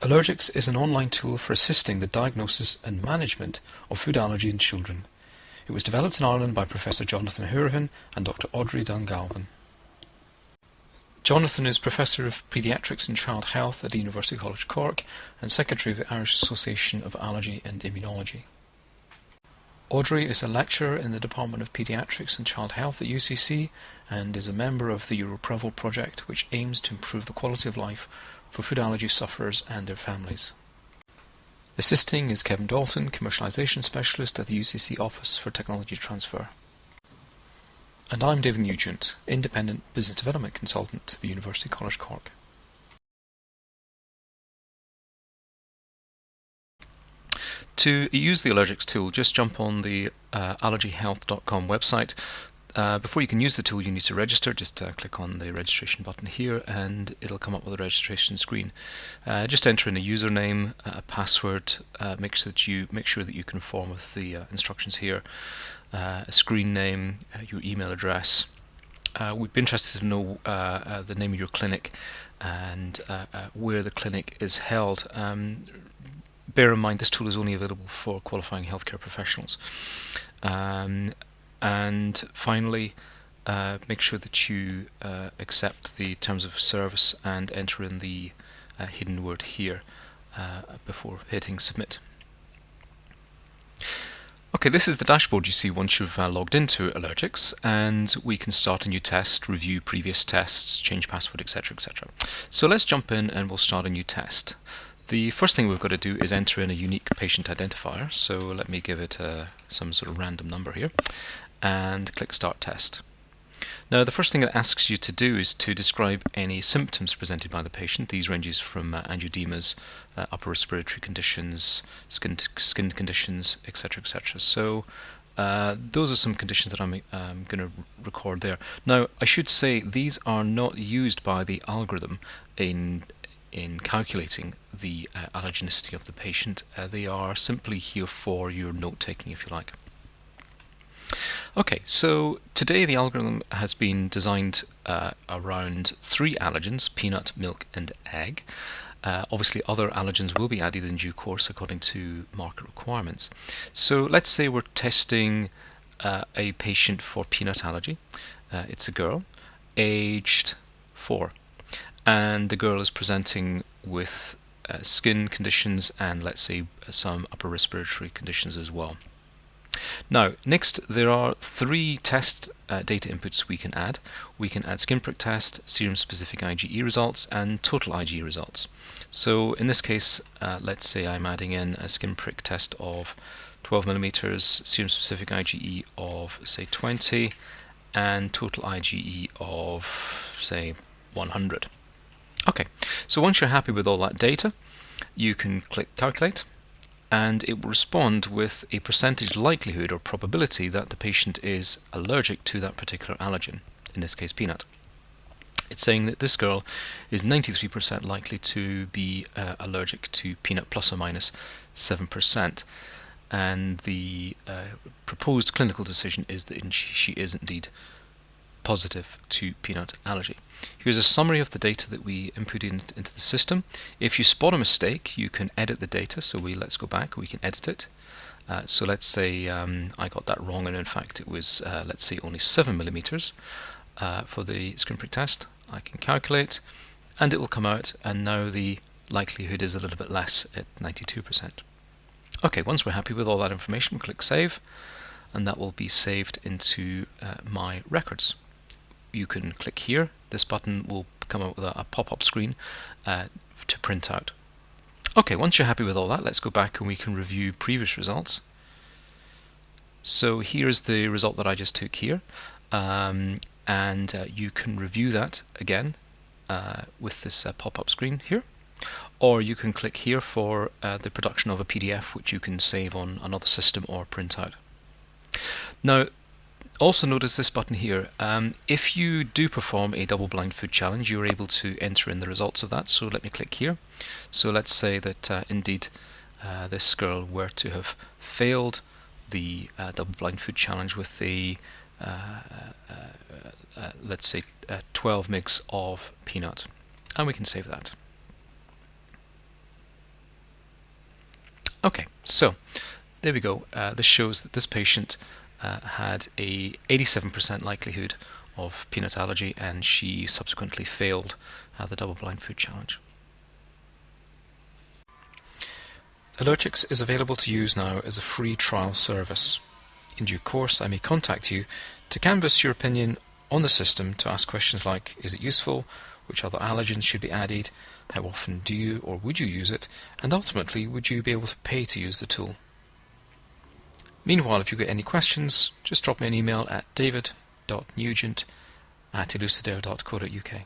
Allerchex is an online tool for assisting the diagnosis and management of food allergy in children. It was developed in Ireland by Professor Jonathan Hurahan and Dr. Audrey Dungalvin. Jonathan is Professor of Paediatrics and Child Health at the University College Cork and Secretary of the Irish Association of Allergy and Immunology. Audrey is a lecturer in the Department of Paediatrics and Child Health at UCC and is a member of the EuroPreval project, which aims to improve the quality of life for food allergy sufferers and their families. Assisting is Kevin Dalton, Commercialization Specialist at the UCC Office for Technology Transfer. And I'm David Nugent, Independent Business Development Consultant at the University College Cork. To use the Allerchex tool, just jump on the allergyhealth.com website. Before you can use the tool, you need to register. Just click on the registration button here and it'll come up with a registration screen. Just enter in a username, a password, make sure that you conform with the instructions here, a screen name, your email address. We'd be interested to know the name of your clinic and where the clinic is held. Bear in mind this tool is only available for qualifying healthcare professionals. And finally, make sure that you accept the terms of service and enter in the hidden word here before hitting submit. Okay, this is the dashboard you see once you've logged into Allerchex, and we can start a new test, review previous tests, change password, etc., etc. So let's jump in and we'll start a new test. The first thing we've got to do is enter in a unique patient identifier, so let me give it some sort of random number here, and click Start Test. Now the first thing it asks you to do is to describe any symptoms presented by the patient. These ranges from angioedemas, upper respiratory conditions, skin conditions, etc., etc. So those are some conditions that I'm going to record there. Now I should say these are not used by the algorithm in calculating the allergenicity of the patient. They are simply here for your note-taking, if you like. Okay, so today the algorithm has been designed around 3 allergens: peanut, milk and egg. Obviously other allergens will be added in due course according to market requirements. So let's say we're testing a patient for peanut allergy. It's a girl, aged 4. And the girl is presenting with skin conditions and let's say some upper respiratory conditions as well. Now next there are 3 test data inputs we can add. We can add skin prick test, serum specific IgE results and total IgE results. So in this case let's say I'm adding in a skin prick test of 12 millimeters, serum specific IgE of say 20 and total IgE of say 100. Okay, so once you're happy with all that data, you can click Calculate, and it will respond with a percentage likelihood or probability that the patient is allergic to that particular allergen, in this case peanut. It's saying that this girl is 93% likely to be allergic to peanut plus or minus 7%, and the proposed clinical decision is that she is indeed positive to peanut allergy. Here's a summary of the data that we input into the system. If you spot a mistake, you can edit the data. So let's go back, we can edit it. So let's say I got that wrong, and in fact it was let's say only 7 millimeters for the skin prick test. I can calculate and it will come out, and now the likelihood is a little bit less at 92%. Okay, once we're happy with all that information, we'll click Save, and that will be saved into my records. You can click here. This button will come up with a pop-up screen to print out. Okay, once you're happy with all that, let's go back and we can review previous results. So here's the result that I just took here, and you can review that again with this pop-up screen here, or you can click here for the production of a PDF which you can save on another system or print out. Now also notice this button here. If you do perform a double-blind food challenge, you're able to enter in the results of that. So let me click here. So let's say that indeed this girl were to have failed the double-blind food challenge with the let's say 12 mg of peanut, and we can save that. Okay, so there we go. This shows that this patient had a 87% likelihood of peanut allergy, and she subsequently failed the double-blind food challenge. Allerchex is available to use now as a free trial service. In due course, I may contact you to canvass your opinion on the system, to ask questions like, is it useful, which other allergens should be added, how often do you or would you use it, and ultimately, would you be able to pay to use the tool? Meanwhile, if you get any questions, just drop me an email at david.nugent@elucidaire.co.uk.